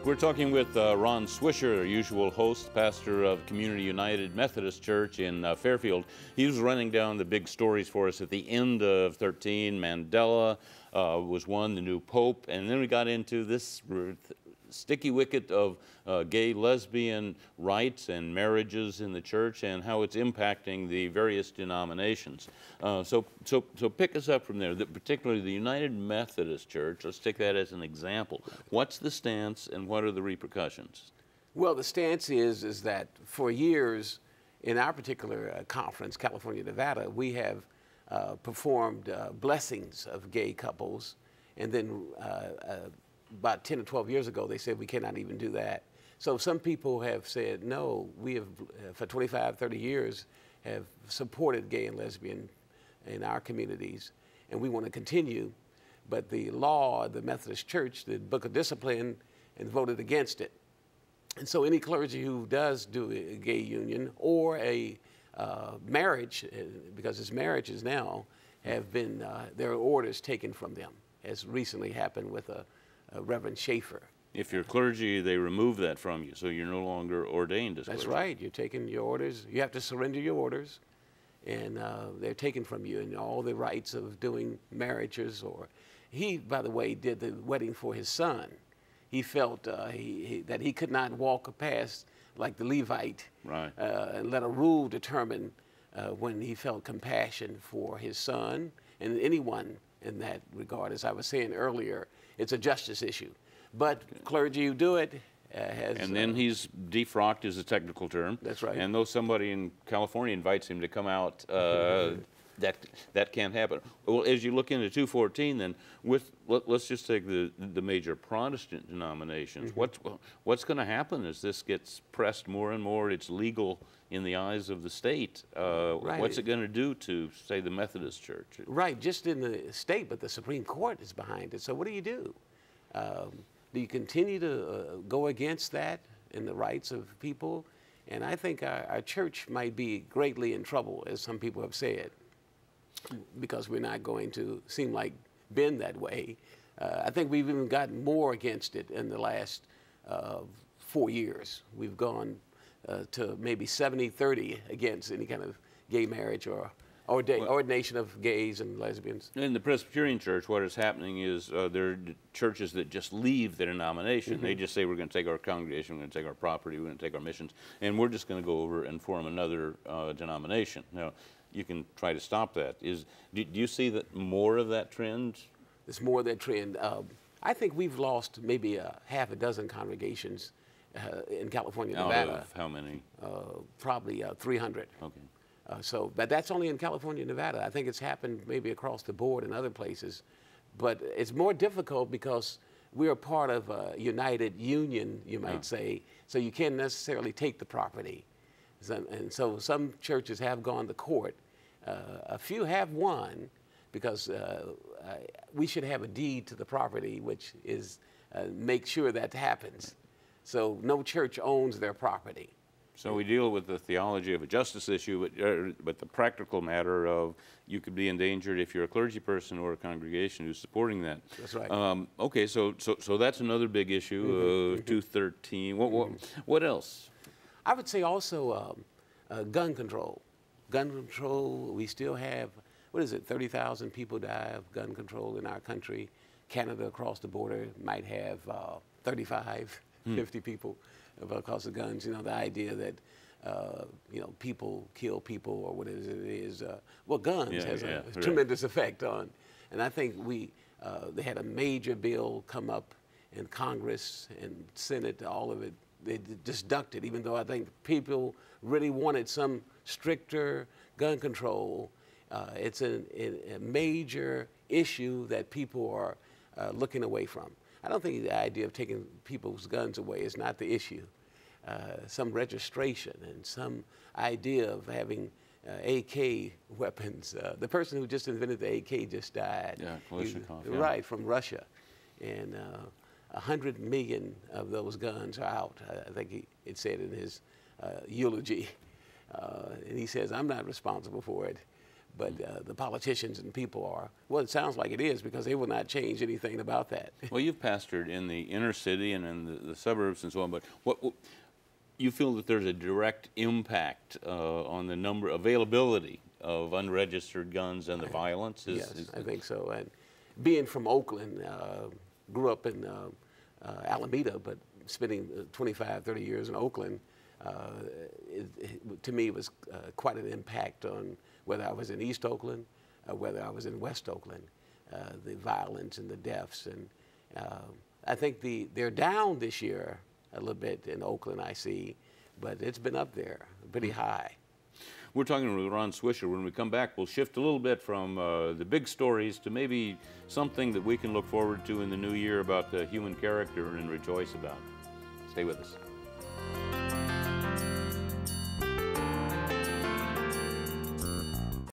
We're talking with Ron Swisher, our usual host, pastor of Community United Methodist Church in Fairfield. He was running down the big stories for us at the end of 13. Mandela was one, the new pope, and then we got into this sticky wicket of gay, lesbian rights and marriages in the church and how it's impacting the various denominations. So pick us up from there, particularly the United Methodist Church. Let's take that as an example. What's the stance and what are the repercussions? Well, the stance is that for years in our particular conference, California, Nevada, we have performed blessings of gay couples, and then about 10 or 12 years ago, they said we cannot even do that. So some people have said, no, we have, for 25, 30 years, have supported gay and lesbian in our communities, and we want to continue. But the law, the Methodist Church, the Book of Discipline, and voted against it. And so any clergy who does do a gay union or a marriage, because it's marriages now, have been, their orders taken from them, as recently happened with Reverend Schaefer. If you're clergy, they remove that from you, so you're no longer ordained as clergy. That's right. You're taking your orders. You have to surrender your orders, and they're taken from you, and all the rights of doing marriages. Or he, by the way, did the wedding for his son. He felt that he could not walk past like the Levite, right, and let a rule determine when he felt compassion for his son and anyone in that regard. As I was saying earlier, it's a justice issue. But clergy who do it has... And then he's defrocked is a technical term. That's right. And though somebody in California invites him to come out, that can't happen. Well, as you look into 214, then, let's just take the major Protestant denominations. What's going to happen as this gets pressed more and more? It's legal in the eyes of the state. Right. What's it going to do to, say, the Methodist Church? Right, just in the state, but the Supreme Court is behind it. So what do you do? Do you continue to go against that and the rights of people? And I think our church might be greatly in trouble, as some people have said, because we're not going to seem like bend that way. I think we've even gotten more against it in the last 4 years. We've gone to maybe 70-30 against any kind of gay marriage or ordination of gays and lesbians. In the Presbyterian Church, what is happening is there are churches that just leave their denomination. They just say, we're going to take our congregation, we're going to take our property, we're going to take our missions, and we're just going to go over and form another denomination. Now, you can try to stop that. Do you see that more of that trend? There's more of that trend. I think we've lost maybe half a dozen congregations in California, Nevada. Out of how many? Probably 300. Okay. But that's only in California, Nevada. I think it's happened maybe across the board in other places. But it's more difficult because we're a part of a united union, you might say, so you can't necessarily take the property. And so some churches have gone to court. A few have won because we should have a deed to the property, which is make sure that happens. So no church owns their property. So we deal with the theology of a justice issue, but the practical matter of you could be endangered if you're a clergy person or a congregation who's supporting that. That's right. Okay, so that's another big issue, 213. What else? I would say also gun control. Gun control, we still have, 30,000 people die of gun control in our country. Canada across the border might have 35, 50 people because of guns. You know, the idea that, people kill people or what it is. Well, guns has a tremendous effect on. And I think they had a major bill come up in Congress and Senate, all of it. They just ducked it, even though I think people really wanted some stricter gun control. It's a major issue that people are looking away from. I don't think the idea of taking people's guns away is not the issue. Some registration and some idea of having AK weapons. The person who just invented the AK just died. Yeah, Kalashnikov. Right, from Russia. And 100 million of those guns are out. I think it said in his eulogy. And he says, I'm not responsible for it. But the politicians and people are, well, it sounds like it is, because they will not change anything about that. Well, you've pastored in the inner city and in the suburbs and so on, but what you feel that there's a direct impact on the availability of unregistered guns and the violence? Yes, I think so. And being from Oakland, grew up in Alameda, but spending 25, 30 years in Oakland, to me, it was quite an impact on whether I was in East Oakland or whether I was in West Oakland, the violence and the deaths. And I think they're down this year a little bit in Oakland, I see, but it's been up there, pretty high. We're talking with Ron Swisher. When we come back, we'll shift a little bit from the big stories to maybe something that we can look forward to in the new year about the human character and rejoice about. Stay with us.